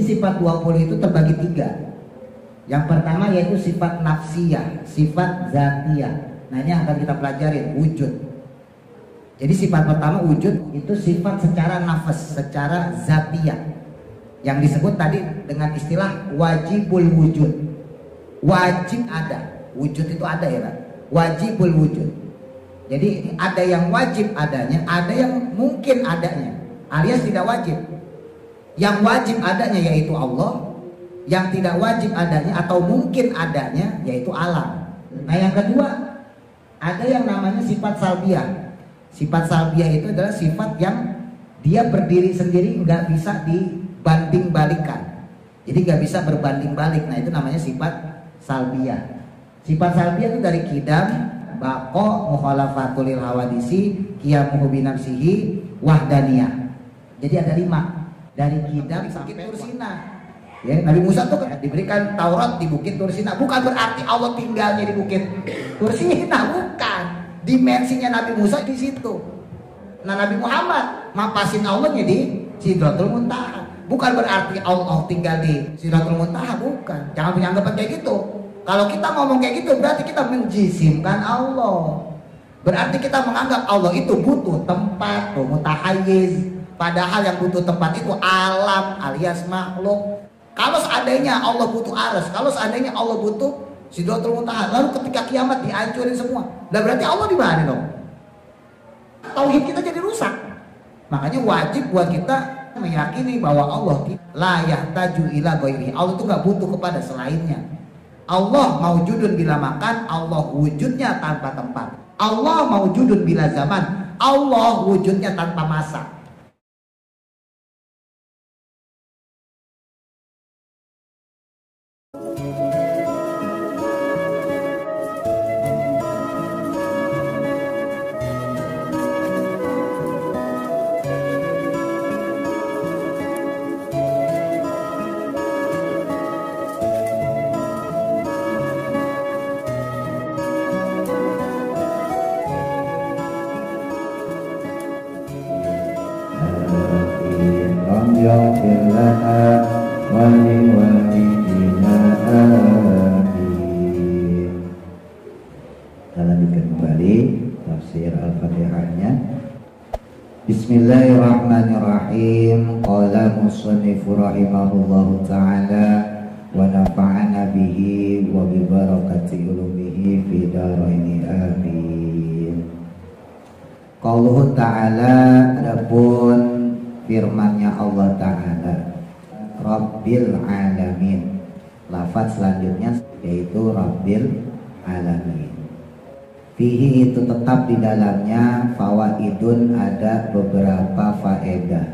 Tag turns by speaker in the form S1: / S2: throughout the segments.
S1: sifat 20 itu terbagi 3. Yang pertama yaitu sifat nafsiyah, sifat zatiyah. Nah ini akan kita pelajari, wujud. Jadi sifat pertama wujud itu sifat secara nafas, secara zatiyah, yang disebut tadi dengan istilah wajibul wujud. Wajib ada, wujud itu ada ya Pak? Wajibul wujud. Jadi ada yang wajib adanya, ada yang mungkin adanya, alias tidak wajib. Yang wajib adanya yaitu Allah, yang tidak wajib adanya atau mungkin adanya yaitu alam. Nah yang kedua ada yang namanya sifat salbiyah. Sifat salbiyah itu adalah sifat yang dia berdiri sendiri, nggak bisa dibanding balikan. Jadi nggak bisa berbanding balik. Nah itu namanya sifat salbiyah. Sifat salbiyah itu dari kidam, baqo, mukhalafatul lil hawadisi, qiyamuhu binafsihi, wahdaniyah. Jadi ada 5. Dari kidam sampai Tursina. Ya, Nabi Musa tuh diberikan Taurat di Bukit Tursina. Bukan berarti Allah tinggalnya di Bukit Tursina, bukan. Dimensinya Nabi Musa di situ. Nah Nabi Muhammad mapasin Allahnya di Sidratul Muntaha. Bukan berarti Allah tinggal di Sidratul Muntaha, bukan. Jangan punya anggapan kayak gitu. Kalau kita ngomong kayak gitu berarti kita menjisimkan Allah. Berarti kita menganggap Allah itu butuh tempat, mutahayyiz. Padahal yang butuh tempat itu alam alias makhluk. Kalau seandainya Allah butuh aras, kalau seandainya Allah butuh Sidratul Muntaha, lalu ketika kiamat dihancurin semua, lah berarti Allah di mana dong? Tauhid kita jadi rusak. Makanya wajib buat kita meyakini bahwa Allah la yahtaju ila ghairihi. Allah itu nggak butuh kepada selainnya. Allah maujudun bila makan, Allah wujudnya tanpa tempat. Allah maujudun bila zaman, Allah wujudnya tanpa masa.
S2: يغفر لنا ولوالدينا آمين. Kita lanjutkan kembali tafsir Al-Fatihahnya. Bismillahirrahmanirrahim. Qala musannifu rahimahullahu ta'ala wa nafa'ana bihi wa bi barakati ulumihi fi daraini amin. Qauluhu ta'ala, adapun firman-Nya Allah Ta'ala, Rabbil Alamin. Lafaz selanjutnya yaitu Rabbil Alamin. Fihi itu tetap di dalamnya fawaidun, ada beberapa faedah.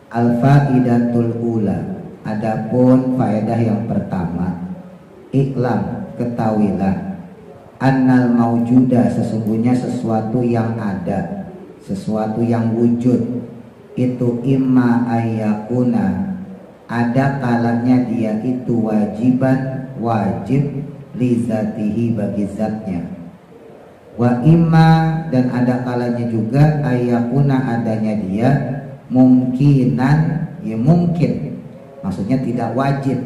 S2: Al-faidatul ula, adapun faedah yang pertama, iklam, ketahuilah, annal maujuda, sesungguhnya sesuatu yang ada, sesuatu yang wujud, itu imma ayyakuna, ada kalanya dia itu wajiban, wajib, li zatihi, bagi zatnya. Wa imma, dan ada kalanya juga ayyakuna, adanya dia mungkinan, ya mungkin, maksudnya tidak wajib,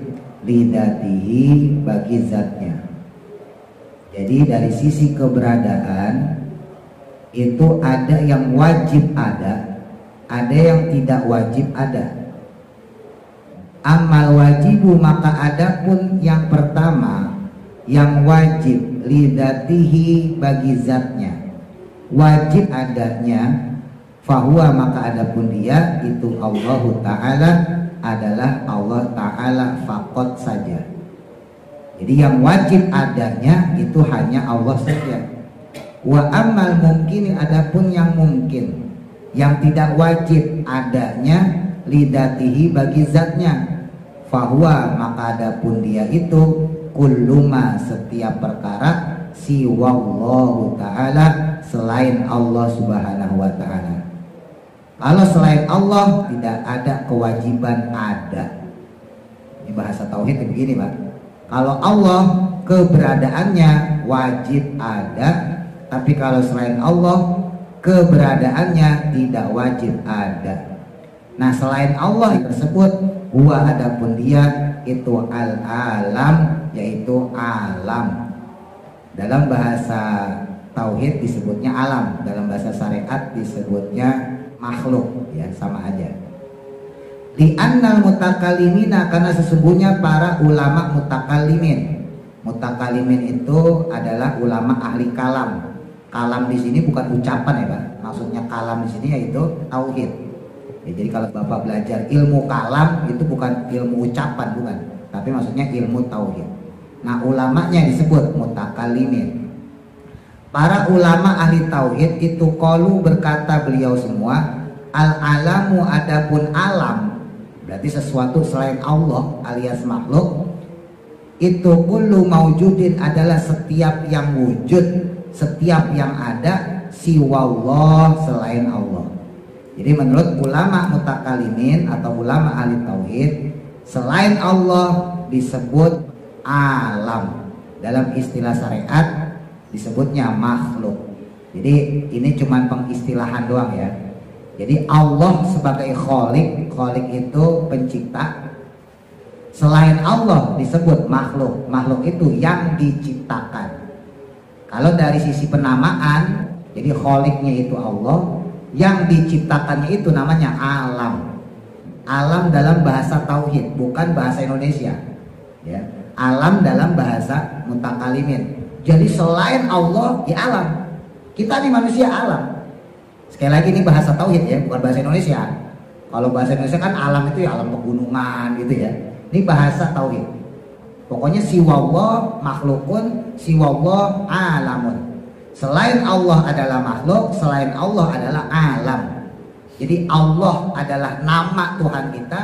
S2: li zatihi, bagi zatnya. Jadi dari sisi keberadaan itu ada yang wajib ada yang tidak wajib ada. Amal wajibu, maka adapun yang pertama yang wajib, lidatihi, bagi zatnya, wajib adanya, fahuwa, maka adapun dia itu Allah Ta'ala, adalah Allah Ta'ala faqat saja. Jadi yang wajib adanya itu hanya Allah saja. Wa amal mungkin, adapun yang mungkin, yang tidak wajib adanya, lidatihi, bagi zatnya, fahuwa, maka adapun dia itu kulluma, setiap perkara, siwallahu ta'ala, selain Allah subhanahu wa ta'ala. Kalau selain Allah tidak ada kewajiban ada. Ini bahasa tauhid begini Pak. Kalau Allah keberadaannya wajib ada, tapi kalau selain Allah keberadaannya tidak wajib ada. Nah selain Allah tersebut Huwa adapun dia itu al-alam, yaitu alam. Dalam bahasa tauhid disebutnya alam, dalam bahasa syariat disebutnya makhluk, ya sama aja. Li'annal mutakallimina, karena sesungguhnya para ulama mutakallimin. Mutakallimin itu adalah ulama ahli kalam. Kalam di sini bukan ucapan ya Pak. Maksudnya kalam di sini yaitu tauhid. Ya, jadi kalau Bapak belajar ilmu kalam itu bukan ilmu ucapan, bukan, tapi maksudnya ilmu tauhid. Nah, ulamanya disebut mutakallimin. Para ulama ahli tauhid itu qalu, berkata beliau semua, al-alamu, adapun alam, berarti sesuatu selain Allah alias makhluk, itu kullu maujudin, adalah setiap yang wujud, setiap yang ada, siwallah, selain Allah. Jadi menurut ulama mutakallimin atau ulama ahli tauhid, selain Allah disebut alam. Dalam istilah syariat disebutnya makhluk. Jadi ini cuma pengistilahan doang ya. Jadi Allah sebagai khalik, khalik itu pencipta. Selain Allah disebut makhluk. Makhluk itu yang diciptakan. Kalau dari sisi penamaan, jadi khaliknya itu Allah, yang diciptakannya itu namanya alam. Alam dalam bahasa tauhid, bukan bahasa Indonesia. Ya. Alam dalam bahasa mutakallimin. Jadi selain Allah ya alam. Kita nih manusia alam. Sekali lagi ini bahasa tauhid ya, bukan bahasa Indonesia. Kalau bahasa Indonesia kan alam itu ya alam pegunungan gitu ya. Ini bahasa tauhid. Pokoknya siwallah makhlukun, siwallah alamun. Selain Allah adalah makhluk, selain Allah adalah alam. Jadi Allah adalah nama Tuhan kita,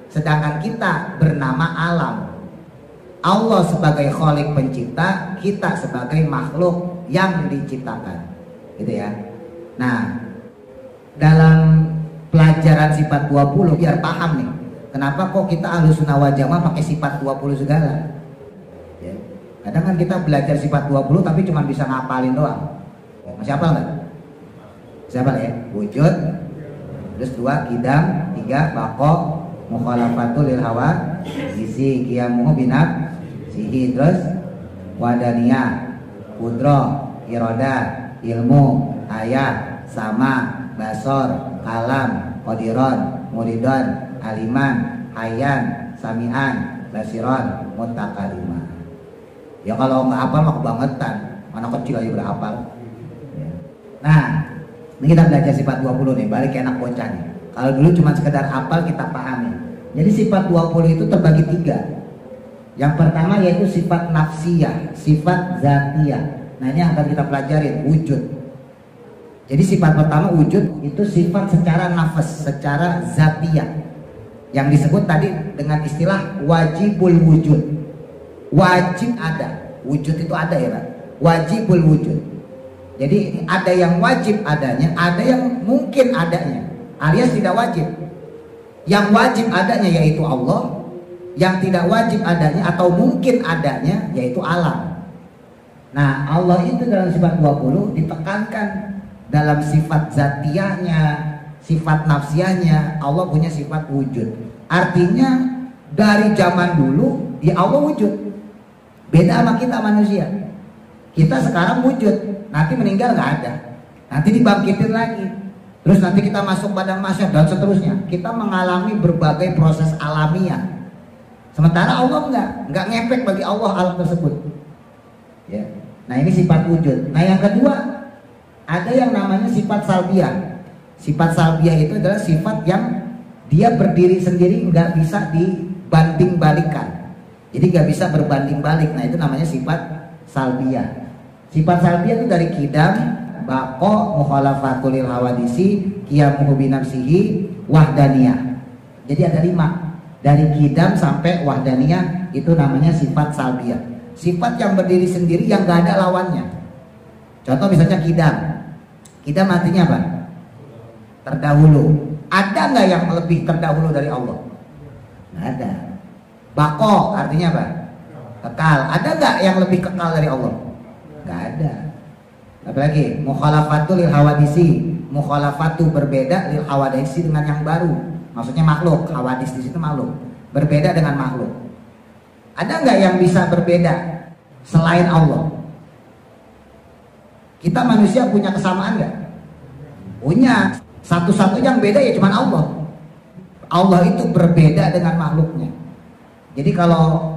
S2: sedangkan kita bernama alam. Allah sebagai khalik pencipta, kita sebagai makhluk yang diciptakan, gitu ya. Nah, dalam pelajaran sifat 20 biar paham nih, kenapa kok kita Ahlussunnah wal Jamaah pakai sifat 20 segala. Ya. Kadang kan kita belajar sifat 20 tapi cuma bisa ngapalin doang. Masih hafal nggak? Siapa ya? Wujud, terus 2 qidam, 3 baqa, mukhalafatul lil hawa, isi qiyamuhu binaf sihi, terus wadaniyah, kudroh, iroda, ilmu, ayat, sama, basor, kalam, qadiron, muridon, aliman, hayan, samian, basiron, mutakalimah. Ya kalau nggak hafal mah kebangetan, anak kecil aja udah hafal. Nah, ini kita belajar sifat 20 nih, balik ke anak bocah nih. Kalau dulu cuma sekedar hafal kita pahami. Jadi sifat 20 itu terbagi 3. Yang pertama yaitu sifat nafsiyah, sifat zatiyah. Nah ini akan kita pelajarin, wujud. Jadi sifat pertama wujud itu sifat secara nafas, secara zatiyah. Yang disebut tadi dengan istilah wajibul wujud. Wajib ada, wujud itu ada ya Pak. Wajibul wujud. Jadi ada yang wajib adanya, ada yang mungkin adanya, alias tidak wajib. Yang wajib adanya yaitu Allah, yang tidak wajib adanya atau mungkin adanya yaitu alam. Nah Allah itu dalam sifat 20 ditekankan dalam sifat zatiyahnya, sifat nafsiyahnya. Allah punya sifat wujud. Artinya dari zaman dulu ya Allah wujud. Beda sama kita manusia. Kita sekarang wujud, nanti meninggal nggak ada, nanti dibangkitin lagi, terus nanti kita masuk padang mahsyar dan seterusnya. Kita mengalami berbagai proses alamiah. Sementara Allah nggak ngefek bagi Allah alam tersebut. Ya. Nah ini sifat wujud. Nah yang kedua ada yang namanya sifat salbiyah. Sifat salbiyah itu adalah sifat yang dia berdiri sendiri, nggak bisa dibanding balikan. Jadi nggak bisa berbanding balik. Nah itu namanya sifat salbiyah. Sifat salbiyah itu dari qidam, baqa, mukhalafatul lil hawadisi, qiyamuhu binafsihi, wahdaniyah. Jadi ada 5. Dari qidam sampai wahdaniyah itu namanya sifat salbiyah. Sifat yang berdiri sendiri yang nggak ada lawannya. Contoh misalnya qidam. Qidam artinya apa? Terdahulu. Ada nggak yang lebih terdahulu dari Allah? Nggak ada. Bako artinya apa? Kekal. Ada nggak yang lebih kekal dari Allah? Nggak ada. Apalagi mukhalafatu lil hawadisi. Mukhalafatu berbeda lil hawadisi dengan yang baru. Maksudnya makhluk. Hawadis di situ makhluk.
S1: berbeda dengan makhluk. Ada nggak yang bisa berbeda selain Allah? Kita manusia punya kesamaan nggak? Punya. Satu-satunya yang beda ya cuma Allah. Allah itu berbeda dengan makhluknya. Jadi kalau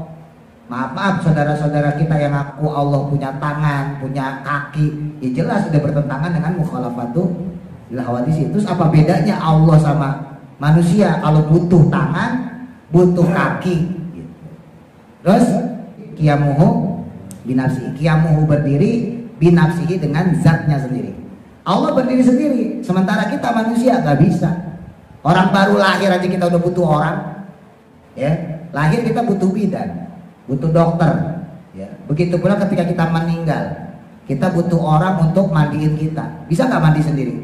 S1: maaf saudara-saudara kita yang ngaku Allah punya tangan, punya kaki, ya jelas sudah bertentangan dengan mukhalafatu bil hawadits. Terus apa bedanya Allah sama manusia? Kalau butuh tangan, butuh kaki gitu. Terus qiyamuhu binafsihi, qiyamuhu berdiri binafsihi dengan zatnya sendiri. Allah berdiri sendiri, sementara kita manusia nggak bisa. Orang baru lahir aja kita udah butuh orang, ya. Lahir kita butuh bidan, butuh dokter, ya. Begitu pula ketika kita meninggal, kita butuh orang untuk mandiin kita. Bisa nggak mandi sendiri?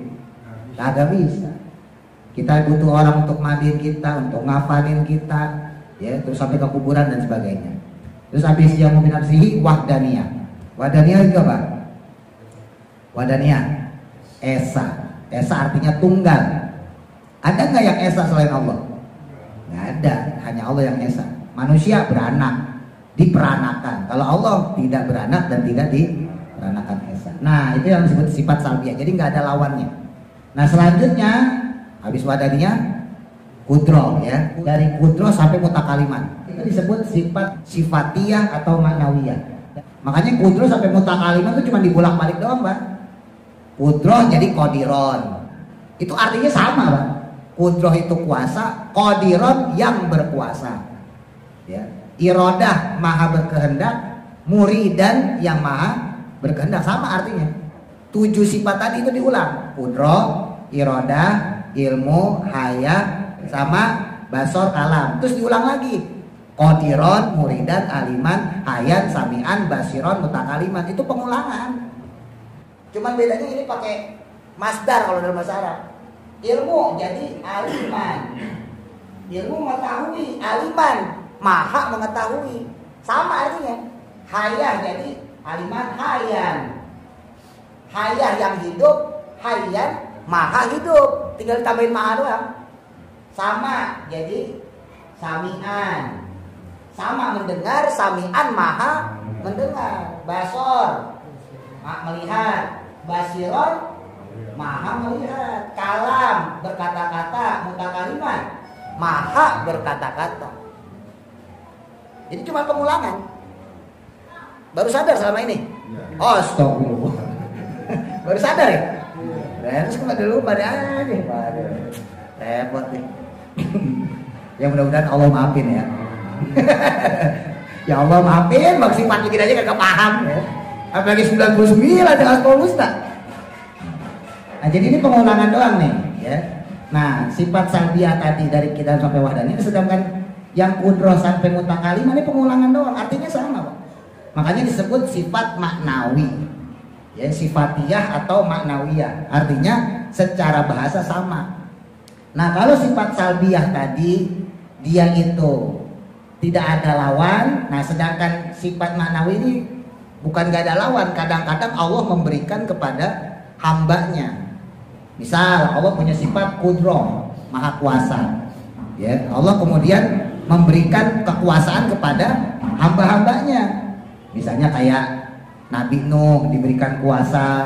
S1: Nggak bisa. Kita butuh orang untuk mandiin kita, untuk ngafalin kita, ya. Terus sampai ke kuburan dan sebagainya. Terus habis yang binafsihi wahdaniyah. Wahdaniyah itu apa? Wahdaniyah esa. Esa artinya tunggal. Ada nggak yang esa selain Allah? Nggak ada, hanya Allah yang esa. Manusia beranak, diperanakan. Kalau Allah tidak beranak dan tidak diperanakan, esa. Nah itu yang disebut sifat salbiyah. Jadi nggak ada lawannya. Nah selanjutnya habis wadaniyah kudro, ya. Dari kudro sampai mutakaliman itu disebut sifat sifatiyah atau maknawiyah. Makanya kudro sampai mutakaliman itu cuma dibolak-balik doang, Pak. Kudroh jadi qadiron. Itu artinya sama, Pak. Kudroh itu kuasa, qadiron yang berkuasa. Ya. Irodah maha berkehendak, muridan yang maha berkehendak, sama artinya. 7 sifat tadi itu diulang. Kudroh, irodah, ilmu, haya, sama basor, kalam. Terus diulang lagi. Qadiron, muridan, aliman, hayan, samian, basiron, mutakaliman. Itu pengulangan. Cuman bedanya ini pakai masdar kalau dalam bahasa Arab. Ilmu jadi aliman. Ilmu mengetahui, aliman maha mengetahui. Sama artinya. Hayah jadi aliman, hayan. Hayah yang hidup, hayan maha hidup. Tinggal tambahin maha doang. Sama jadi samian. Sama mendengar, samian maha mendengar. Basor melihat. Basiron maha melihat. Kalam berkata-kata, mutakaliman maha berkata-kata. Jadi cuma pengulangan. Baru sadar selama ini? Oh, astagfirullah. Baru sadar ya? Terus kembali dulu pada aja. Repot nih. Ya mudah-mudahan Allah maafin ya. Ya Allah maafin, bang sifat bikin aja gak paham ya. Apalagi 99 dengan Asmaul Husna. Nah jadi ini pengulangan doang nih ya. Nah sifat salbiyah tadi dari kita sampai wahdaniyah, sedangkan yang kudroh sampai mutakalimah ini pengulangan doang, artinya sama, Pak. Makanya disebut sifat maknawi ya, sifatiyah atau maknawiyah, artinya secara bahasa sama. Nah kalau sifat salbiyah tadi dia itu tidak ada lawan. Nah sedangkan sifat maknawi ini bukan gak ada lawan, kadang-kadang Allah memberikan kepada hambanya. Misal Allah punya sifat kudroh, maha kuasa, ya. Allah kemudian memberikan kekuasaan kepada hamba-hambanya. Misalnya kayak Nabi Nuh diberikan kuasa,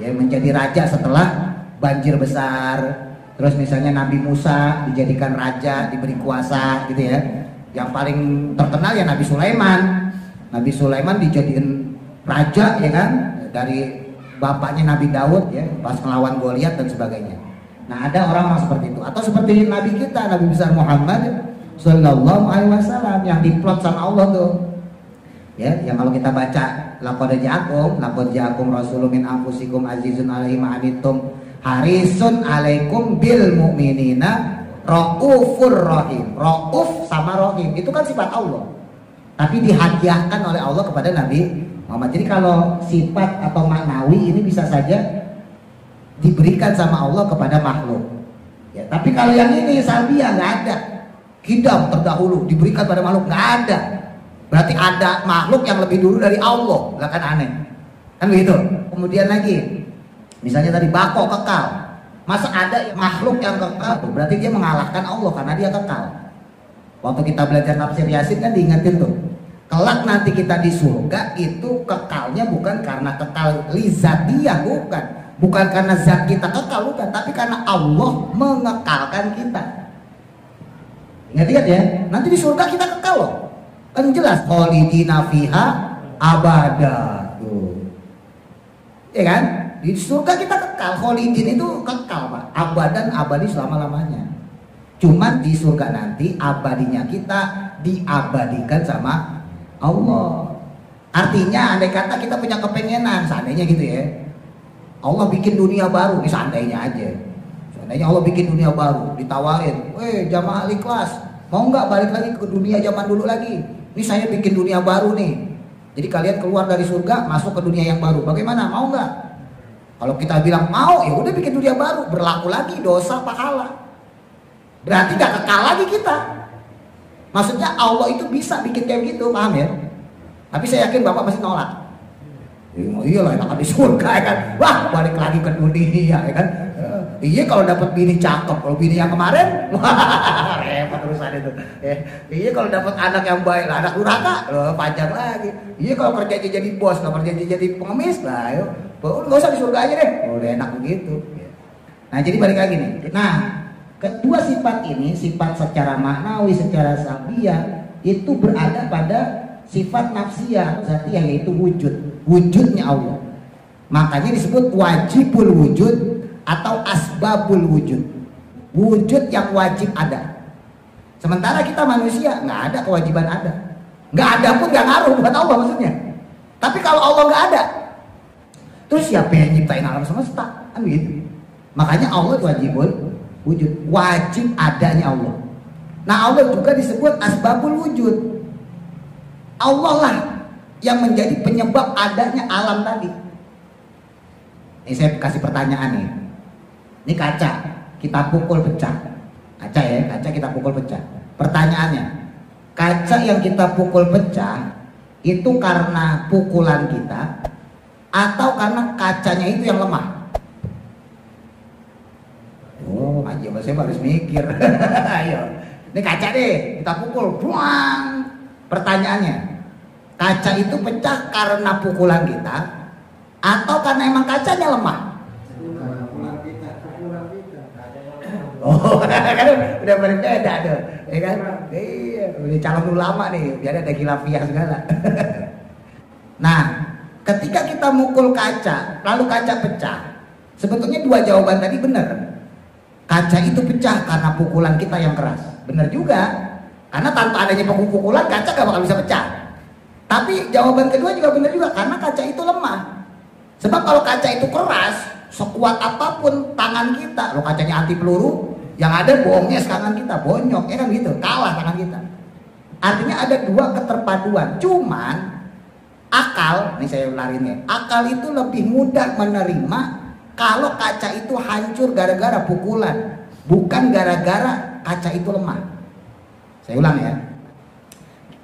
S1: ya, menjadi raja setelah banjir besar. Terus misalnya Nabi Musa dijadikan raja, diberi kuasa, gitu ya. Yang paling terkenal ya Nabi Sulaiman. Nabi Sulaiman dijadiin raja ya kan, dari bapaknya Nabi Daud ya, pas melawan Goliat dan sebagainya. Nah ada orang seperti itu. Atau seperti Nabi kita, Nabi besar Muhammad Sallallahu Alaihi Wasallam yang diplot sama Allah tuh ya, yang kalau kita baca laqad ja'akum rasulun min anfusikum azizun alaihi ma anittum harisun alaikum bil mu'minina raufur rahim. Rauf sama rahim itu kan sifat Allah, tapi dihadiahkan oleh Allah kepada Nabi Muhammad. Jadi kalau sifat atau maknawi ini bisa saja diberikan sama Allah kepada makhluk ya, tapi kalau yang ini salbiyah nggak ada. Kidam terdahulu diberikan pada makhluk, nggak ada. Berarti ada makhluk yang lebih dulu dari Allah, lah kan aneh kan begitu. Kemudian lagi misalnya tadi bako kekal, masa ada makhluk yang kekal? Berarti dia mengalahkan Allah karena dia kekal Waktu kita belajar tafsir Yasin kan diingetin tuh, kelak nanti kita di surga itu kekalnya bukan karena kekal lizatiyah, bukan karena zat kita kekal, bukan, tapi karena Allah mengekalkan kita. Ingat-ingat ya, nanti di surga kita kekal loh, kan jelas khalidina fiha abada tuh, ya kan? Di surga kita kekal, khalidin itu kekal Pak, abadan abadi selama-lamanya. Cuman di surga nanti abadinya kita diabadikan sama Allah. Artinya andai kata kita punya kepengenan, seandainya gitu ya, Allah bikin dunia baru, ini seandainya aja, seandainya Allah bikin dunia baru, ditawarin, jamaah ikhlas, mau nggak balik lagi ke dunia zaman dulu lagi? Ini saya bikin dunia baru nih, jadi kalian keluar dari surga masuk ke dunia yang baru, bagaimana? Mau nggak? Kalau kita bilang mau, ya udah bikin dunia baru, berlaku lagi dosa pahala. Berarti gak kekal lagi kita. Maksudnya Allah itu bisa bikin kayak gitu, paham ya? Tapi saya yakin Bapak pasti nolak. Iyalah enakan di surga ya kan. Wah, balik lagi ke dunia ya kan. Iya kalau dapat bini cakep, kalau bini yang kemarin, wah repot urusan itu. Iya kalau dapat anak yang baik, lah anak durhaka, panjang lagi. Iya kalau kerja jadi bos, kalau kerja jadi pengemis, lah ayo, nggak usah di surga aja deh. Udah enak begitu. Nah jadi balik lagi nih. Nah, kedua sifat ini, sifat secara maknawi, secara sabiah, itu berada pada sifat nafsiyah, zatiyah, yaitu wujudnya Allah. Makanya disebut wajibul wujud atau asbabul wujud, wujud yang wajib ada. Sementara kita manusia nggak ada kewajiban ada, nggak ada pun nggak ngaruh buat Allah maksudnya. Tapi kalau Allah nggak ada, terus siapa yang nyiptain alam semesta? Kan gitu. Makanya Allah wajibul wujud, wajib adanya Allah. Nah Allah juga disebut asbabul wujud. Allah lah yang menjadi penyebab adanya alam tadi. Ini saya kasih pertanyaan nih. Ini kaca, kita pukul pecah. Kaca ya, kaca kita pukul pecah. Pertanyaannya, kaca yang kita pukul pecah itu karena pukulan kita atau karena kacanya itu yang lemah? Oh, aja saya harus mikir. Ayo, ini kaca deh, kita pukul, buang. Pertanyaannya, kaca itu pecah karena pukulan kita atau karena emang kacanya lemah? Oh, kan udah berbeda tuh, ya kan? Iya, udah calon ulama nih, biar ada khilafiyah segala. Nah, ketika kita mukul kaca, lalu kaca pecah, sebetulnya dua jawaban tadi benar. Kaca itu pecah karena pukulan kita yang keras, benar juga. Karena tanpa adanya pukulan, kaca gak bakal bisa pecah. Tapi jawaban kedua juga benar juga, karena kaca itu lemah. Sebab kalau kaca itu keras, sekuat apapun tangan kita, lo kacanya anti peluru, yang ada bohongnya tangan kita, bonyok, ya kan gitu, kalah tangan kita. Artinya ada dua keterpaduan. Cuman akal, nih saya ularin ya, akal itu lebih mudah menerima kalau kaca itu hancur gara-gara pukulan, bukan gara-gara kaca itu lemah. Saya ulang ya,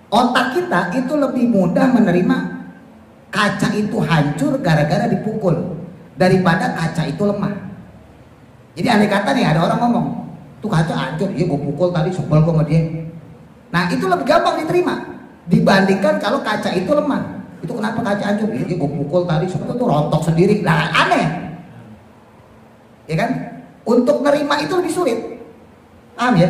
S1: otak kita itu lebih mudah menerima kaca itu hancur gara-gara dipukul daripada kaca itu lemah. Jadi andai kata nih ada orang ngomong, tuh kaca hancur, iya gue pukul tadi, sebel gue sama dia. Nah itu lebih gampang diterima dibandingkan kalau kaca itu lemah. Itu kenapa kaca hancur? Iya gue pukul tadi, sebetulnya tuh rontok sendiri. Lah aneh, ya kan? Untuk nerima itu lebih sulit, paham ya?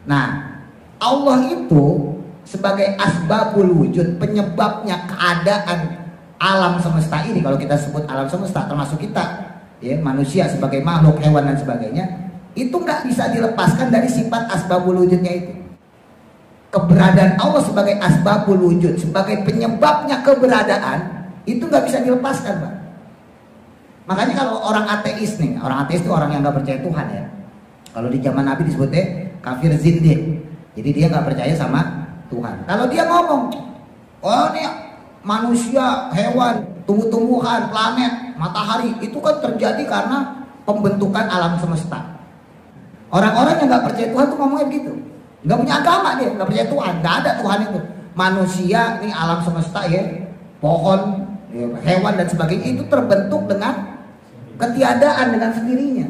S1: Nah Allah itu sebagai asbabul wujud, penyebabnya keadaan alam semesta ini. Kalau kita sebut alam semesta termasuk kita ya, manusia sebagai makhluk, hewan dan sebagainya, itu nggak bisa dilepaskan dari sifat asbabul wujudnya itu. Keberadaan Allah sebagai asbabul wujud, sebagai penyebabnya keberadaan, itu nggak bisa dilepaskan, Pak. Makanya kalau orang ateis nih, orang ateis itu orang yang nggak percaya Tuhan ya. Kalau di zaman Nabi disebutnya kafir zindik. Jadi dia nggak percaya sama Tuhan. Kalau dia ngomong, oh ini manusia, hewan, tumbuh-tumbuhan, planet, matahari, itu kan terjadi karena pembentukan alam semesta. Orang-orang yang nggak percaya Tuhan tuh ngomongnya begitu, nggak punya agama dia, nggak percaya Tuhan, nggak ada Tuhan itu. Manusia, ini alam semesta ya, pohon, ya, hewan dan sebagainya itu terbentuk dengan ketiadaan dengan sendirinya.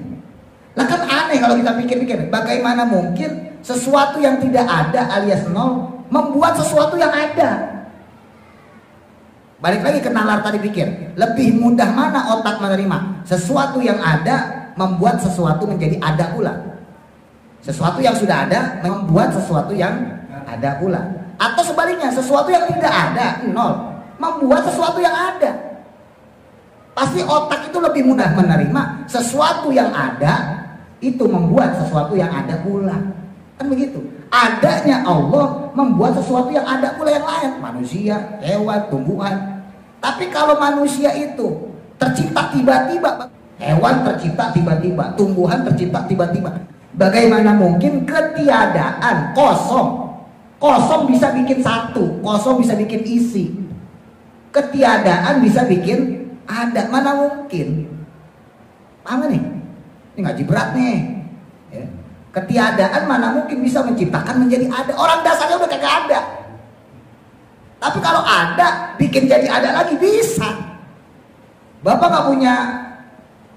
S1: Lah kan aneh kalau kita pikir-pikir, bagaimana mungkin Sesuatu yang tidak ada alias nol membuat sesuatu yang ada. Balik lagi ke nalar tadi pikir, lebih mudah mana otak menerima sesuatu yang ada membuat sesuatu menjadi ada pula. Sesuatu yang sudah ada membuat sesuatu yang ada pula. Atau sebaliknya, sesuatu yang tidak ada, nol, membuat sesuatu yang ada. Pasti otak itu lebih mudah menerima sesuatu yang ada itu membuat sesuatu yang ada pula. Kan begitu. Adanya Allah membuat sesuatu yang ada pula yang lain. Manusia, hewan, tumbuhan. Tapi kalau manusia itu tercipta tiba-tiba, hewan tercipta tiba-tiba, tumbuhan tercipta tiba-tiba, bagaimana mungkin ketiadaan, kosong? Kosong bisa bikin satu, kosong bisa bikin isi. Ketiadaan bisa bikin ada, mana mungkin? Paham nih? Ini ngaji berat nih. Ya. Ketiadaan mana mungkin bisa menciptakan menjadi ada? Orang dasarnya udah kagak ada. Tapi kalau ada, bikin jadi ada lagi bisa. Bapak nggak punya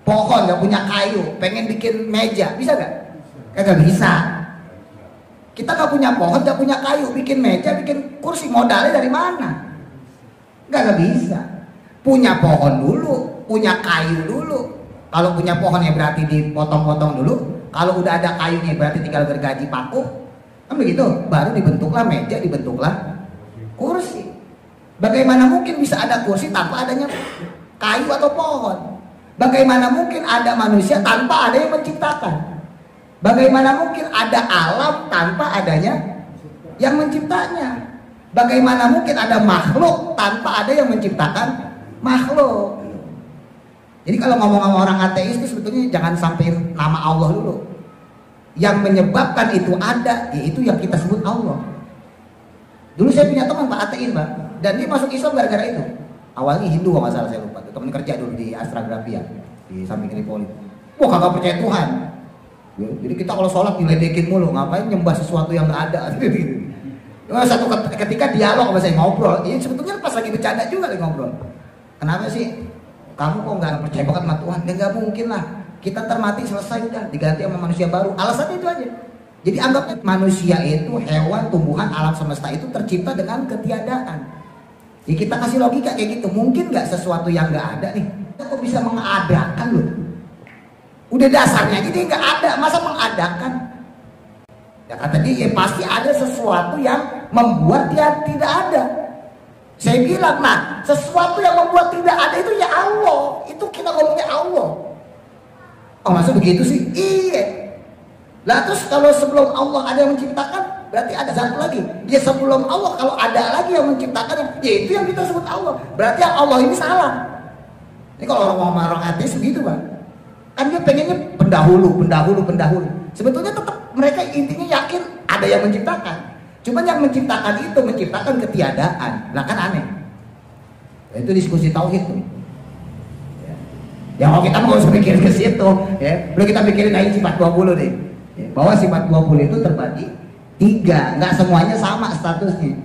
S1: pohon, nggak punya kayu, pengen bikin meja, bisa nggak? Kagak bisa. Kita nggak punya pohon, nggak punya kayu, bikin meja, bikin kursi, modalnya dari mana? Nggak bisa. Punya pohon dulu, punya kayu dulu. Kalau punya pohon ya berarti dipotong-potong dulu. Kalau udah ada kayunya berarti tinggal gergaji paku. Kan begitu, baru dibentuklah meja, dibentuklah kursi. Bagaimana mungkin bisa ada kursi tanpa adanya kayu atau pohon? Bagaimana mungkin ada manusia tanpa ada yang menciptakan? Bagaimana mungkin ada alam tanpa adanya yang menciptanya? Bagaimana mungkin ada makhluk tanpa ada yang menciptakan makhluk? Jadi kalau ngomong sama orang ateis itu sebetulnya jangan sampai nama Allah dulu. Yang menyebabkan itu ada, yaitu yang kita sebut Allah. Dulu saya punya teman Pak ateis Pak, dan dia masuk Islam gara-gara itu. Awalnya Hindu kalau nggak salah, saya lupa. Temen kerja dulu di Astra Grafia di samping Tripoli. Wah kagak percaya Tuhan. Jadi kita kalau sholat diledekin mulu, ngapain nyembah sesuatu yang nggak ada? Satu ketika dialog sama saya ngobrol, ini sebetulnya pas lagi bercanda juga lagi ngobrol. Kenapa sih kamu kok nggak percaya banget sama Tuhan? Ya nggak mungkin lah. Kita termati selesai udah diganti sama manusia baru. Alasannya itu aja. Jadi anggapnya manusia itu, hewan, tumbuhan, alam semesta itu tercipta dengan ketiadaan. Jadi kita kasih logika kayak gitu. Mungkin nggak sesuatu yang nggak ada nih? Kita kok bisa mengadakan loh? Udah dasarnya jadi nggak ada, masa mengadakan? Ya kata dia, ya pasti ada sesuatu yang membuat dia tidak ada. Saya bilang, nah sesuatu yang membuat tidak ada itu ya Allah. Itu kita ngomongnya Allah. Oh masa begitu sih? Iya. Lah terus kalau sebelum Allah ada yang menciptakan, berarti ada satu lagi. Ya sebelum Allah kalau ada lagi yang menciptakan, ya itu yang kita sebut Allah. Berarti yang Allah ini salah. Ini kalau orang ateis begitu Pak. Kan dia pengennya pendahulu. Sebetulnya tetap mereka intinya yakin ada yang menciptakan. Cuman yang menciptakan itu menciptakan ketiadaan. Lah kan aneh. Itu diskusi tauhid tuh. Ya kalau kita mau usah mikirin ke situ, ya. Belum kita mikirin aja sifat 20 deh. Ya, bahwa sifat 20 itu terbagi 3, nggak semuanya sama statusnya.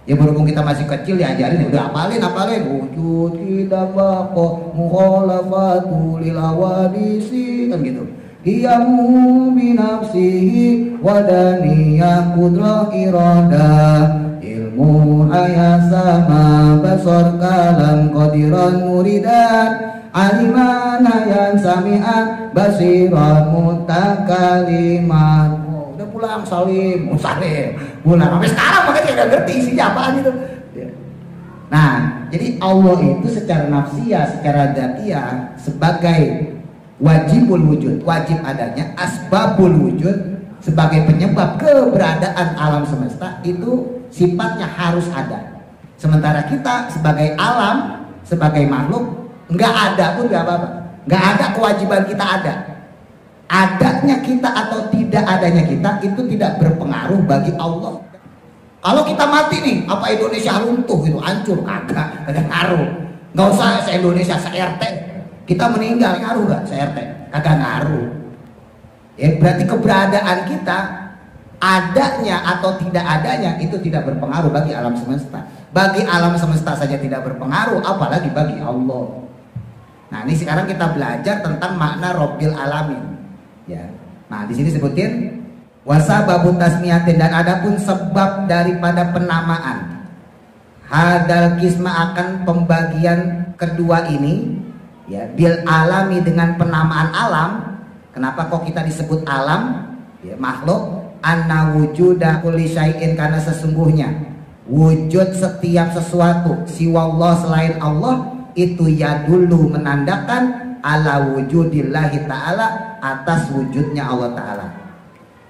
S1: Ya berhubung kita masih kecil diajarin, ya udah apalin wujud kita bako mukhalafatu lil awadisi kan gitu. Qiyamu binafsihi wadaniyah kudrah iradah ilmu ayasama basar kalam qadiran muridan aliman hayan sami'an basiran mutakaliman. Udah pulang salim pulang sampai sekarang makanya nggak ngerti isinya apaan itu. Nah jadi Allah itu secara nafsiyah, secara dzatiyah sebagai wajibul wujud, wajib adanya, asbabul wujud sebagai penyebab keberadaan alam semesta itu sifatnya harus ada. Sementara kita sebagai alam, sebagai makhluk nggak ada pun nggak apa-apa, nggak ada kewajiban kita ada. Adanya kita atau tidak adanya kita itu tidak berpengaruh bagi Allah. Kalau kita mati nih, apa Indonesia runtuh gitu, hancur, kagak ada ngaruh. Nggak usah se-Indonesia se-RT, kita meninggal ngaruh nggak se-RT? Kagak ngaruh. Ya berarti keberadaan kita adanya atau tidak adanya itu tidak berpengaruh bagi alam semesta. Bagi alam semesta saja tidak berpengaruh, apalagi bagi Allah. Nah ini sekarang kita belajar tentang makna Rabbil Alamin. Ya. Nah di sini sebutin
S2: Wasababu tasmiyatin, dan adapun sebab daripada penamaan hadal kisma akan pembagian kedua ini, ya, bil alami dengan penamaan alam. Kenapa kok kita disebut alam, ya, makhluk? Anna wujuda kulli syai'in, karena sesungguhnya wujud setiap sesuatu siwallah selain Allah itu ya dulu menandakan ala wujudillahi ta'ala, atas wujudnya Allah ta'ala.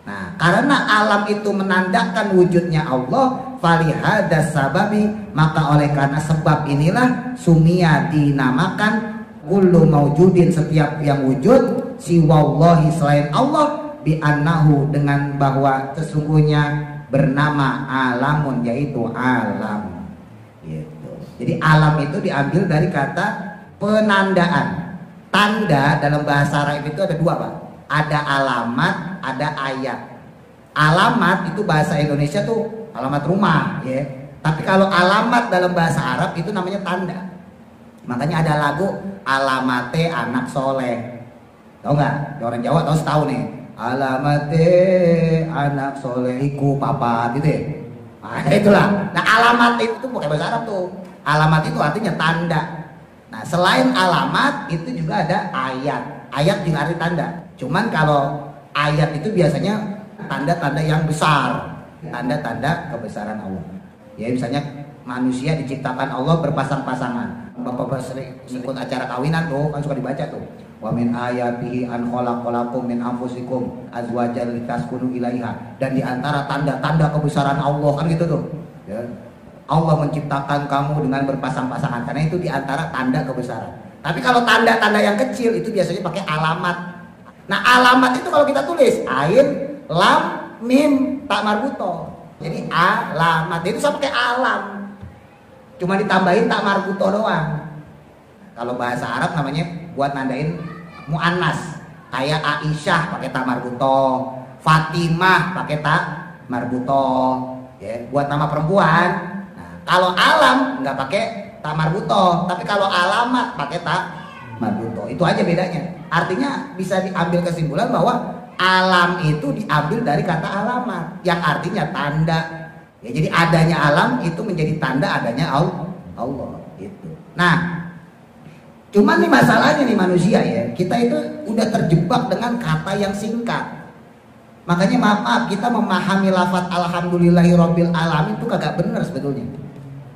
S2: Nah, karena alam itu menandakan wujudnya Allah, falihada sababi, maka oleh karena sebab inilah sumia dinamakan kullu maujudin, setiap yang wujud siwallahi selain Allah, bi annahu, dengan bahwa sesungguhnya bernama alamun, yaitu alam gitu. Jadi alam itu diambil dari kata penandaan. Tanda dalam bahasa Arab itu ada dua, Pak. Ada alamat, ada ayat. Alamat itu bahasa Indonesia tuh alamat rumah, ya. Tapi kalau alamat dalam bahasa Arab itu namanya tanda. Makanya ada lagu Alamate Anak Soleh. Tahu nggak? Orang Jawa tahu, tahu nih. Alamate anak solehiku papa gitu ya. Nah, itulah. Nah, alamat itu bukan bahasa Arab tuh. Alamat itu artinya tanda. Nah, selain alamat itu juga ada ayat. Ayat juga arti tanda. Cuman kalau ayat itu biasanya tanda-tanda yang besar, tanda-tanda kebesaran Allah. Ya, misalnya manusia diciptakan Allah berpasang-pasangan. Bapak-bapak sering ikut acara kawinan tuh kan suka dibaca tuh. Wa min ayatihi an khalaqalakum min anfusikum azwajan litaskunu ilaiha, dan di antara tanda-tanda kebesaran Allah kan gitu tuh, ya. Allah menciptakan kamu dengan berpasang-pasangan, karena itu di antara tanda kebesaran. Tapi kalau tanda-tanda yang kecil itu biasanya pakai alamat. Nah, alamat itu kalau kita tulis ain lam mim tak marbuto. Jadi alamat itu sama kayak alam, cuma ditambahin tak marbuto doang. Kalau bahasa Arab namanya buat nandain muannas, kayak Aisyah pakai ta marbuto, Fatimah pakai ta marbuto, ya, buat nama perempuan. Nah, kalau alam nggak pakai ta marbuto, tapi kalau alamat pakai ta marbuto. Itu aja bedanya. Artinya bisa diambil kesimpulan bahwa alam itu diambil dari kata alamat, yang artinya tanda. Ya, jadi adanya alam itu menjadi tanda adanya Allah. Gitu. Nah, cuman nih masalahnya nih manusia, ya, kita itu udah terjebak dengan kata yang singkat. Makanya maaf, kita memahami lafaz alhamdulillahirabbil alamin itu kagak bener sebetulnya.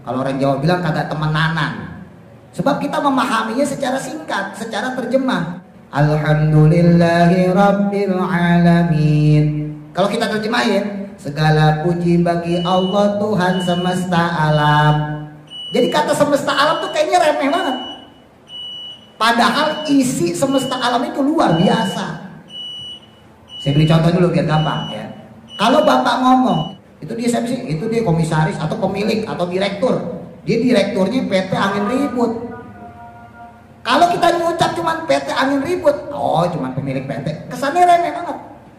S2: Kalau orang Jawa bilang kagak temenanan. Sebab kita memahaminya secara singkat, secara terjemah. Alhamdulillahirabbil alamin. Kalau kita terjemahin, segala puji bagi Allah Tuhan semesta alam. Jadi kata semesta alam tuh kayaknya remeh banget. Padahal isi semesta alam itu luar biasa. Saya beri contoh dulu biar gampang, ya. Kalau Bapak ngomong, itu dia siapa sih? Itu dia komisaris atau pemilik atau direktur. Dia direkturnya PT Angin Ribut. Kalau kita ngucap cuman PT Angin Ribut, oh cuman pemilik PT, kesannya remeh banget.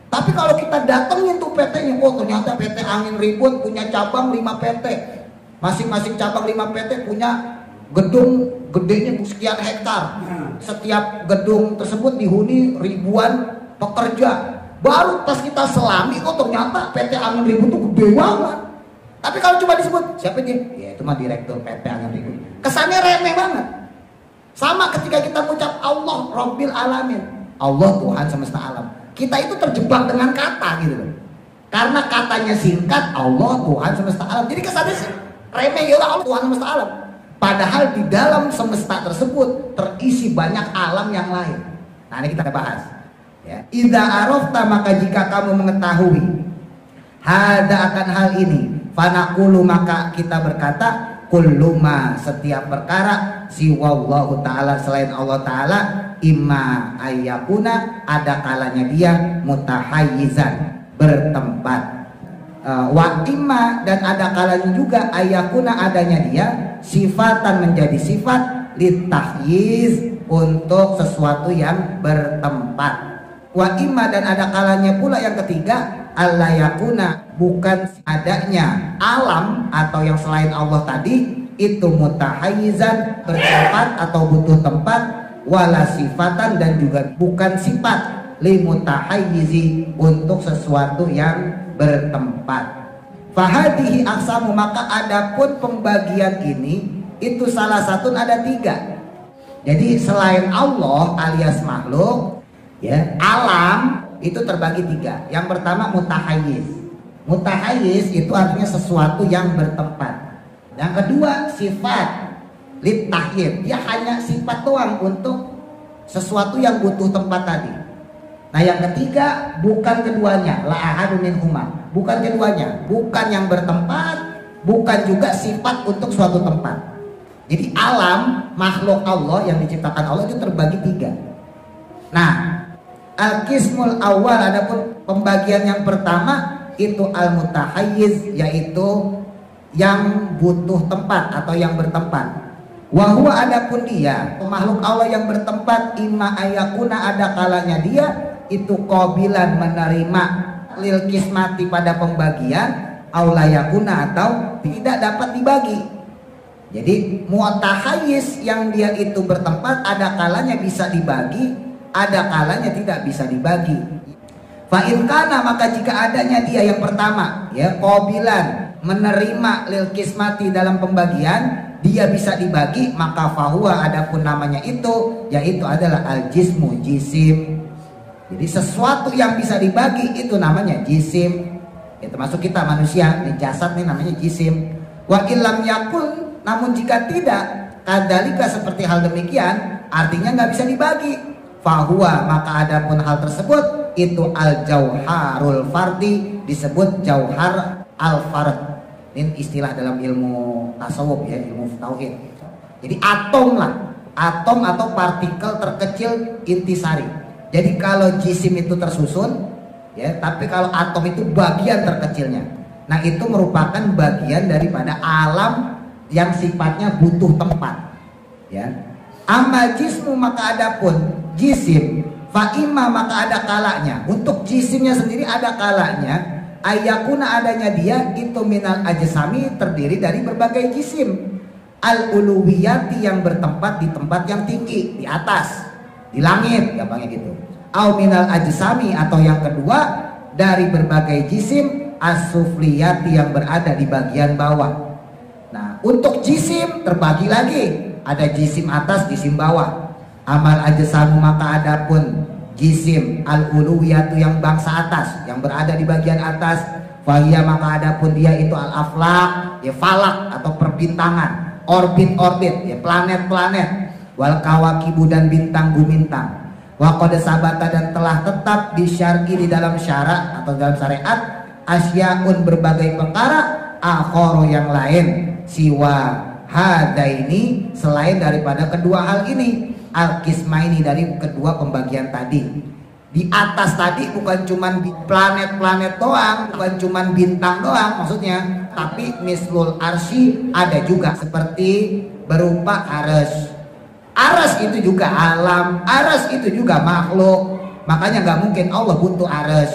S2: Tapi kalau kita datengin tuh PT-nya, oh ternyata PT Angin Ribut punya cabang 5 PT. Masing-masing cabang 5 PT punya gedung gedenya sekian hektar. Setiap gedung tersebut dihuni ribuan pekerja. Baru pas kita selami, oh ternyata PT Angin Ribut itu gede banget. Tapi kalau cuma disebut siapa dia? Ya itu mah direktur PT Angin Ribut. Kesannya remeh banget. Sama ketika kita mengucap Allah Rabbil Alamin, Allah Tuhan semesta alam. Kita itu terjebak dengan kata gitu loh. Karena katanya singkat, Allah Tuhan semesta alam. Jadi kesannya remeh, ya Allah Tuhan semesta alam. Padahal di dalam semesta tersebut terisi banyak alam yang lain. Nah, ini kita bahas. Ya. Idza arafta, maka jika kamu mengetahui hada akan hal ini, fanaqulu, maka kita berkata, kulluma, setiap perkara, siwallahu ta'ala, selain Allah ta'ala, imma ayyakuna, ada kalanya dia mutahayyizan, bertempat, wa imma, dan ada kalanya juga ayyakuna, adanya dia sifatan, menjadi sifat litahyiz, untuk sesuatu yang bertempat. Wa imma, dan ada kalanya pula yang ketiga, alla yakuna, bukan adanya alam atau yang selain Allah tadi itu mutahayyizan, bertempat atau butuh tempat, wala sifatan, dan juga bukan sifat limutahayyizi, untuk sesuatu yang bertempat. Fahadihi aksamu, maka adapun pembagian ini itu salah satu ada 3. Jadi selain Allah alias makhluk, ya, alam itu terbagi 3. Yang pertama mutahayyiz. Mutahayyiz itu artinya sesuatu yang bertempat. Yang kedua sifat litahyid, dia hanya sifat doang untuk sesuatu yang butuh tempat tadi. Nah yang ketiga bukan keduanya, la ahadu minhuma, bukan keduanya, bukan yang bertempat, bukan juga sifat untuk suatu tempat. Jadi alam makhluk Allah yang diciptakan Allah itu terbagi 3. Nah al-qismul awal, adapun pembagian yang pertama itu al-mutahayyiz, yaitu yang butuh tempat atau yang bertempat. Wahwa, adapun dia makhluk Allah yang bertempat, imma ayakuna, ada kalanya dia itu qabilan, menerima, lil kismati, pada pembagian, aulayakuna, atau tidak dapat dibagi. Jadi mutahayyiz yang dia itu bertempat, ada kalanya bisa dibagi, ada kalanya tidak bisa dibagi. Fa in kana, maka jika adanya dia yang pertama, ya, qabilan, menerima, lil kismati, dalam pembagian, dia bisa dibagi, maka fahuwa, adapun namanya itu yaitu adalah al-jismu, jisim. Jadi sesuatu yang bisa dibagi itu namanya jisim. Ya, termasuk kita manusia, di jasad nih namanya jisim. Wa illam yakun, namun jika tidak, kadzalika, seperti hal demikian, artinya nggak bisa dibagi. Fahuwa, maka adapun hal tersebut itu al-jauharul fardi, disebut jauhar al-fard. Ini istilah dalam ilmu tasawuf, ya, ilmu tauhid. Jadi atom lah, atom atau partikel terkecil intisari. Jadi kalau jisim itu tersusun, ya, tapi kalau atom itu bagian terkecilnya. Nah itu merupakan bagian daripada alam yang sifatnya butuh tempat, ya. Amma jismu, maka adapun jisim, fa'imma, maka ada kalanya, untuk jisimnya sendiri ada kalanya, ayakuna, adanya dia itu minal ajsami, terdiri dari berbagai jisim, al-uluwiyati, yang bertempat di tempat yang tinggi, di atas, di langit, gampangnya gitu. Au minal ajsami, atau yang kedua dari berbagai jisim, as-sufliyati, yang berada di bagian bawah. Nah untuk jisim terbagi lagi, ada jisim atas, jisim bawah. Amal ajsamu, maka adapun jisim al-uluwiyatu, yang bangsa atas, yang berada di bagian atas, fahiyya, maka adapun dia itu al-aflaq, ya, falak atau perbintangan, orbit-orbit, ya, planet-planet, wal kawakibu, dan bintang-bintang. Wa qad sabata, dan telah tetap di syar'i, di dalam syarak atau dalam syariat, asyaun, berbagai perkara, akhoro, yang lain, siwa hadaini, selain daripada kedua hal ini, al-qismaini, dari kedua pembagian tadi. Di atas tadi bukan cuman planet-planet doang, bukan cuman bintang doang maksudnya, tapi mislul arsy ada juga, seperti berupa aras. Aras itu juga alam, aras itu juga makhluk. Makanya nggak mungkin Allah butuh aras,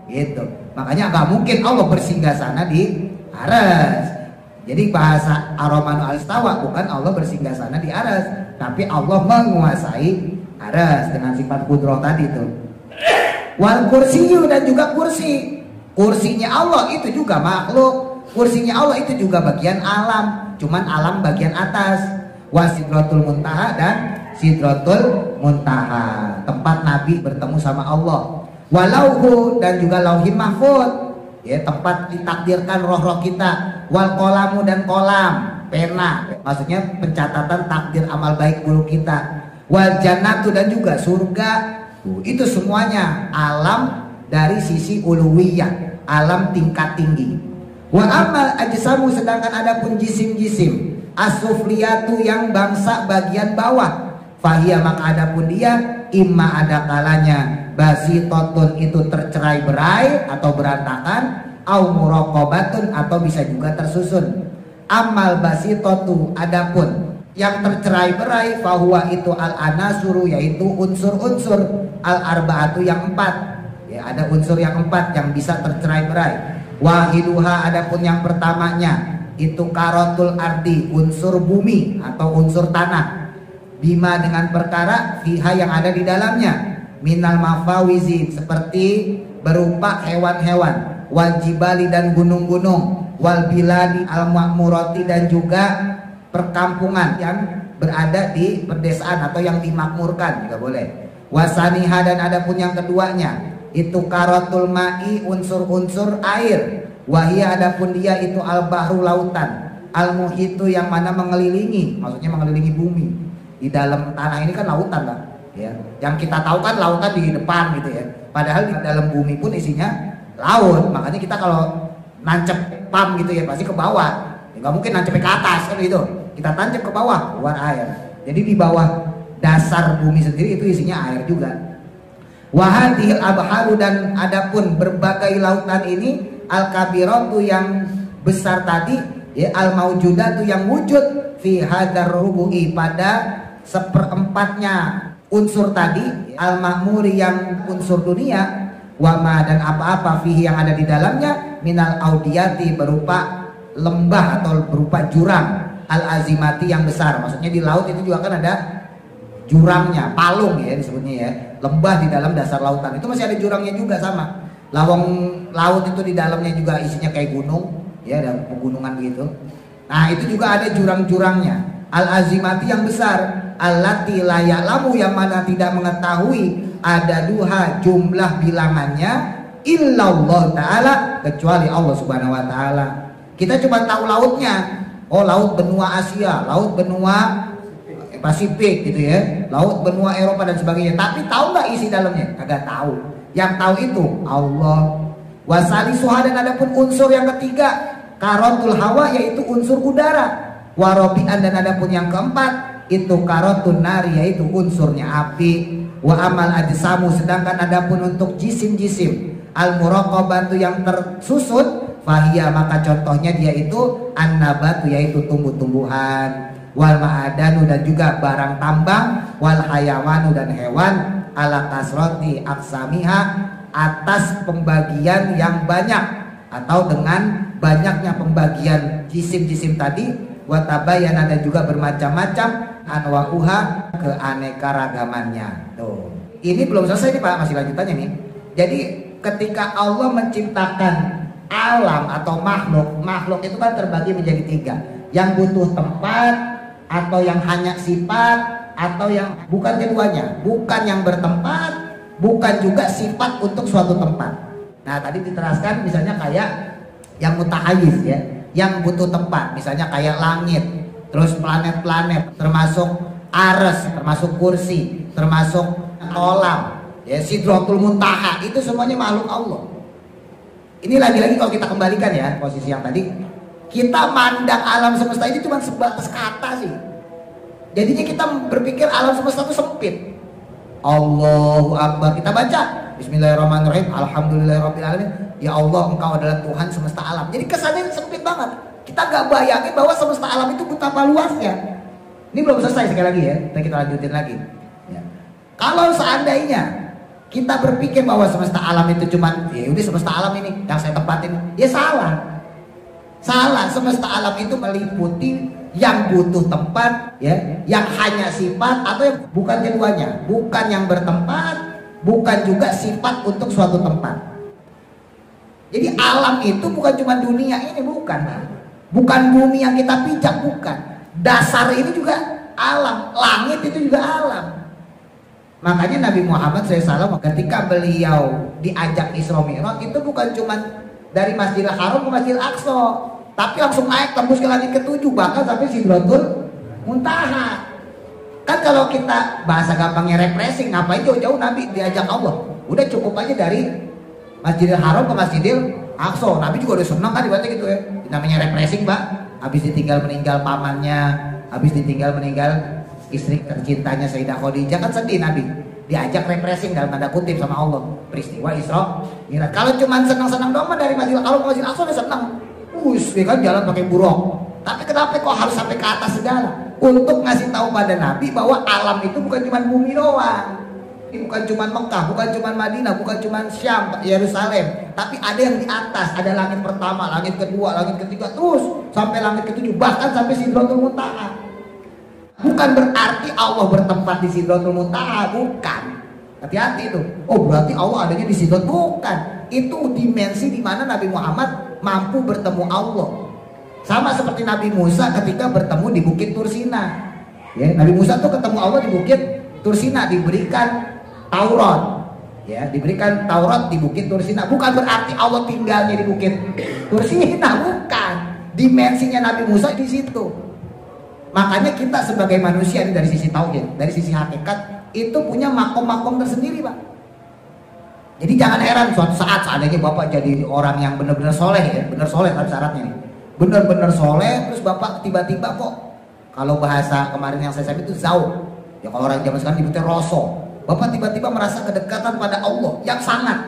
S2: gitu. Makanya nggak mungkin Allah bersinggasana di aras. Jadi bahasa Ar-Rahmanu al-Istawa, bukan Allah bersinggasana di aras, tapi Allah menguasai aras dengan sifat kudroh tadi tuh. Wal kursiyu, dan juga kursi. Kursinya Allah itu juga makhluk. Kursinya Allah itu juga bagian alam, cuman alam bagian atas. Wa sidratul muntaha, dan sidratul muntaha, tempat Nabi bertemu sama Allah. Walauhu, dan juga lauhim mahfud, ya, tempat ditakdirkan roh-roh kita. Wal kolamu, dan kolam, pena, maksudnya pencatatan takdir amal baik buruk kita. Wal jannatu, dan juga surga. Itu semuanya alam dari sisi uluwiyah, alam tingkat tinggi. Wa amal ajsamu, sedangkan adapun jisim-jisim, as-sufliyatu, yang bangsa bagian bawah, fahiyya, maka adapun dia imma, ada kalanya, basitotun, itu tercerai-berai atau berantakan, au muraqabatun, atau bisa juga tersusun. Amal basitotu, adapun yang tercerai-berai, fahuwa, itu al-anasuru, yaitu unsur-unsur, al-arba'atu, yang 4, ya, ada unsur yang 4 yang bisa tercerai-berai. Wahiduha, adapun yang pertamanya itu karotul ardi, unsur bumi atau unsur tanah, bima, dengan perkara, fiha, yang ada di dalamnya, minal mafawizi seperti berupa hewan-hewan, wal jibali dan gunung-gunung, wal biladi al makmurati dan juga perkampungan yang berada di perdesaan atau yang dimakmurkan juga boleh. Wasaniha dan adapun yang keduanya itu karotul ma'i unsur-unsur air, wahia adapun dia itu al bahru lautan, al muhitu yang mana mengelilingi, maksudnya mengelilingi bumi. Di dalam tanah ini kan lautan lah, ya. Yang kita tahu kan lautan di depan gitu ya. Padahal di dalam bumi pun isinya laut. Makanya kita kalau nancep pam gitu ya pasti ke bawah. Ya, nggak mungkin nancep ke atas kan gitu. Kita tancap ke bawah, keluar air. Jadi di bawah dasar bumi sendiri itu isinya air juga. Wahadil abharu dan adapun berbagai lautan ini al kabiratu yang besar tadi, ya, al maujudatu yang wujud fi hadar rubu'i pada seperempatnya unsur tadi, al makmuri yang unsur dunia, wama dan apa-apa fihi yang ada di dalamnya minal audiyati berupa lembah atau berupa jurang, al azimati yang besar. Maksudnya di laut itu juga kan ada jurangnya, palung ya disebutnya ya, lembah di dalam dasar lautan itu masih ada jurangnya juga sama. Lawang laut itu di dalamnya juga isinya kayak gunung ya, dan pegunungan gitu. Nah itu juga ada jurang-jurangnya, al azimati yang besar, allati la ya'lamu yang mana tidak mengetahui ada duha jumlah bilangannya illallah ta'ala kecuali Allah subhanahu wa ta'ala. Kita cuma tahu lautnya, oh laut benua Asia, laut benua Pasifik gitu ya, laut benua Eropa dan sebagainya. Tapi tahu nggak isi dalamnya? Kagak tahu. Yang tahu itu Allah. Wasali suha dan adapun unsur yang ketiga karotul hawa yaitu unsur udara. Warobian dan adapun yang keempat itu karotun nari yaitu unsurnya api. Wa amal ajsamu sedangkan adapun untuk jisim-jisim al muraqabatu yang tersusun fahiyah maka contohnya dia itu an-nabatu yaitu tumbuh-tumbuhan, wal ma'adanu dan juga barang tambang, wal hayawanu dan hewan ala kasroti aksamiha atas pembagian yang banyak atau dengan banyaknya pembagian jisim-jisim tadi, watabayana dan juga bermacam-macam anwa'uha keanekaragamannya. Tuh. Ini belum selesai nih Pak, masih lanjutannya nih. Jadi ketika Allah menciptakan alam atau makhluk itu kan terbagi menjadi tiga, yang butuh tempat atau yang hanya sifat atau yang bukan keduanya, bukan yang bertempat, bukan juga sifat untuk suatu tempat. Nah tadi diteraskan misalnya kayak yang mutahayiz ya, yang butuh tempat, misalnya kayak langit, terus planet-planet, termasuk Ares, termasuk kursi, termasuk kolam, ya Sidratul Muntaha, itu semuanya makhluk Allah. Ini lagi-lagi kalau kita kembalikan ya posisi yang tadi, kita mandang alam semesta ini cuma sebatas kata sih. Jadinya kita berpikir alam semesta itu sempit. Allahu Akbar, kita baca Bismillahirrahmanirrahim, Alhamdulillahirabbil alamin. Ya Allah, Engkau adalah Tuhan semesta alam. Jadi kesannya sempit banget. Kita gak bayangin bahwa semesta alam itu betapa luasnya. Ini belum selesai sekali lagi ya. Kita lanjutin lagi. Ya. Kalau seandainya kita berpikir bahwa semesta alam itu cuma ya udah semesta alam ini yang saya tempatin, ya salah. Salah, semesta alam itu meliputi yang butuh tempat, ya, yang hanya sifat atau yang bukan keduanya, bukan yang bertempat, bukan juga sifat untuk suatu tempat. Jadi alam itu bukan cuma dunia ini, bukan bumi yang kita pijak, bukan. Dasar ini juga alam, langit itu juga alam. Makanya Nabi Muhammad SAW ketika beliau diajak Isra Mi'raj itu bukan cuma dari Masjidil Haram ke Masjidil Aqsa, tapi langsung naik tembus ke langit ke-7, bahkan sampai Sidratul Muntaha. Kan kalau kita bahasa gampangnya refreshing, ngapain jauh-jauh Nabi diajak Allah? Udah cukup aja dari Masjidil Haram ke Masjidil Aqsa. Nabi juga udah senang kan dibaca gitu ya. Namanya refreshing, Mbak. Habis ditinggal meninggal pamannya, habis ditinggal meninggal istri tercintanya Sayyidah Khadijah, kan sedih Nabi. Diajak refreshing dalam tanda kutip sama Allah. Peristiwa Isra Mi'raj. Kalau cuma senang-senang doang dari Masjidil Haram ke Masjidil Aqsa udah senang. Ya kan jalan pakai buruk. Tapi kenapa kok harus sampai ke atas segala? Untuk ngasih tahu pada Nabi bahwa alam itu bukan cuma bumi doang. Ini bukan cuma Mekah, bukan cuma Madinah, bukan cuma Syam, Yerusalem. Tapi ada yang di atas, ada langit pertama, langit kedua, langit ketiga, terus sampai langit ke-7, bahkan sampai Sidratul Muntaha. Bukan berarti Allah bertempat di Sidratul Muntaha, bukan.
S1: Hati-hati itu. Oh berarti Allah adanya di situ. Bukan. Itu dimensi di mana Nabi Muhammad mampu bertemu Allah. Sama seperti Nabi Musa ketika bertemu di Bukit Tursina. Ya, Nabi Musa tuh ketemu Allah di Bukit Tursina, diberikan Taurat. Ya, diberikan Taurat di Bukit Tursina. Bukan berarti Allah tinggalnya di Bukit Tursina, bukan. Dimensinya Nabi Musa di situ. Makanya kita sebagai manusia ini dari sisi tauhid, dari sisi hakikat itu punya makom-makom tersendiri, Pak. Jadi jangan heran suatu saat seandainya Bapak jadi orang yang benar-benar soleh ya, benar soleh tapi syaratnya nih, benar-benar soleh, terus Bapak tiba-tiba kok, kalau bahasa kemarin yang saya sebut itu zauq, ya kalau orang zaman sekarang nyebutnya roso, Bapak tiba-tiba merasa kedekatan pada Allah yang sangat.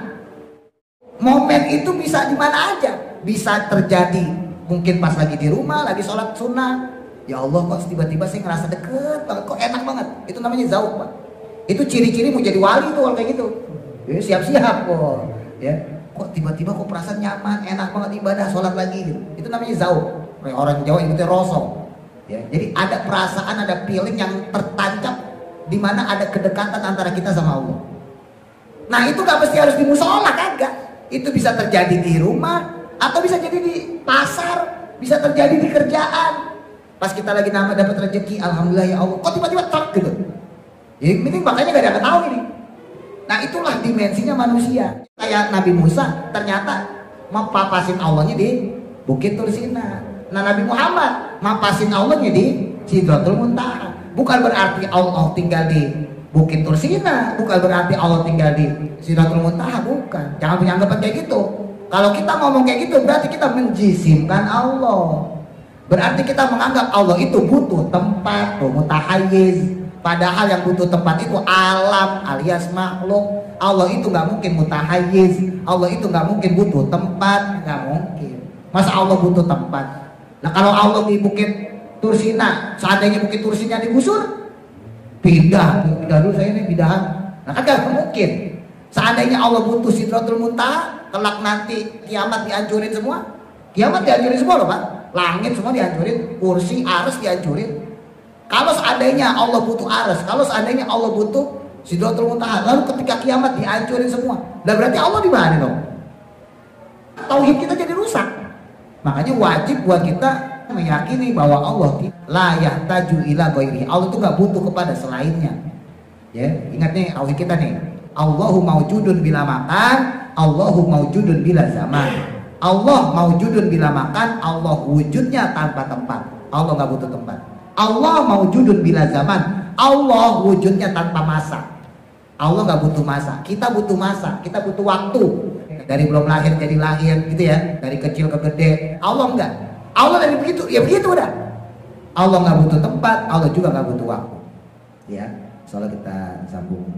S1: Momen itu bisa di mana aja, bisa terjadi mungkin pas lagi di rumah, lagi sholat sunnah. Ya Allah kok tiba-tiba saya ngerasa deket banget, kok enak banget. Itu namanya zauq, Pak. Itu ciri-ciri mau jadi wali tuh kalau kayak gitu. Ya, siap-siap kok. Ya, kok tiba-tiba kok perasaan nyaman, enak banget ibadah, sholat lagi gitu. Itu namanya zauq. Orang Jawa nyebutnya roso. Ya, jadi ada perasaan, ada feeling yang tertancap di mana ada kedekatan antara kita sama Allah. Nah, itu gak mesti harus di musola, kagak. Itu bisa terjadi di rumah atau bisa jadi di pasar, bisa terjadi di kerjaan. Pas kita lagi dapat rezeki, alhamdulillah ya Allah, kok tiba-tiba truk gitu. Jadi ini makanya gak ada yang tahu ini. Nah itulah dimensinya manusia. Kayak Nabi Musa ternyata mapasin Allahnya di Bukit Tursina. Nah Nabi Muhammad mapasin Allahnya di Sidratul Muntaha. Bukan berarti Allah tinggal di Bukit Tursina, bukan berarti Allah tinggal di Sidratul Muntaha, bukan. Jangan punya anggapan kayak gitu. Kalau kita ngomong kayak gitu berarti kita menjisimkan Allah. Berarti kita menganggap Allah itu butuh tempat, mutahayyiz. Padahal yang butuh tempat itu alam alias makhluk. Allah itu nggak mungkin mutahayyiz. Allah itu nggak mungkin butuh tempat, nggak mungkin. Masa Allah butuh tempat? Nah kalau Allah di Bukit Tursina, seandainya Bukit Tursina digusur, pindah dulu saya ini pindahan. Nah kan nggak mungkin. Seandainya Allah butuh Sidratul Muntaha, kelak nanti kiamat dihancurin semua. Kiamat dihancurin semua loh Pak. Langit semua dihancurin, kursi, arsy dihancurin. Kalau seandainya Allah butuh arsy, kalau seandainya Allah butuh Sidratul Muntaha, lalu ketika kiamat dihancurin semua, lah berarti Allah di mana dong? Tauhid kita jadi rusak. Makanya wajib buat kita meyakini bahwa Allah la yahtaju ila ghairihi. Allah itu nggak butuh kepada selainnya. Ya, ingat nih tauhid kita nih. Allahu maujudun bila makan, Allahu maujudun bila zaman. Allah maujudun bila makan, Allah wujudnya tanpa tempat. Allah nggak butuh tempat. Allah maujudun bila zaman, Allah wujudnya tanpa masa. Allah nggak butuh masa. Kita butuh masa, kita butuh waktu. Dari belum lahir jadi lahir, gitu ya. Dari kecil ke gede. Allah enggak. Allah dari begitu, ya begitu udah. Allah nggak butuh tempat, Allah juga nggak butuh waktu. Ya, soalnya kita sambung.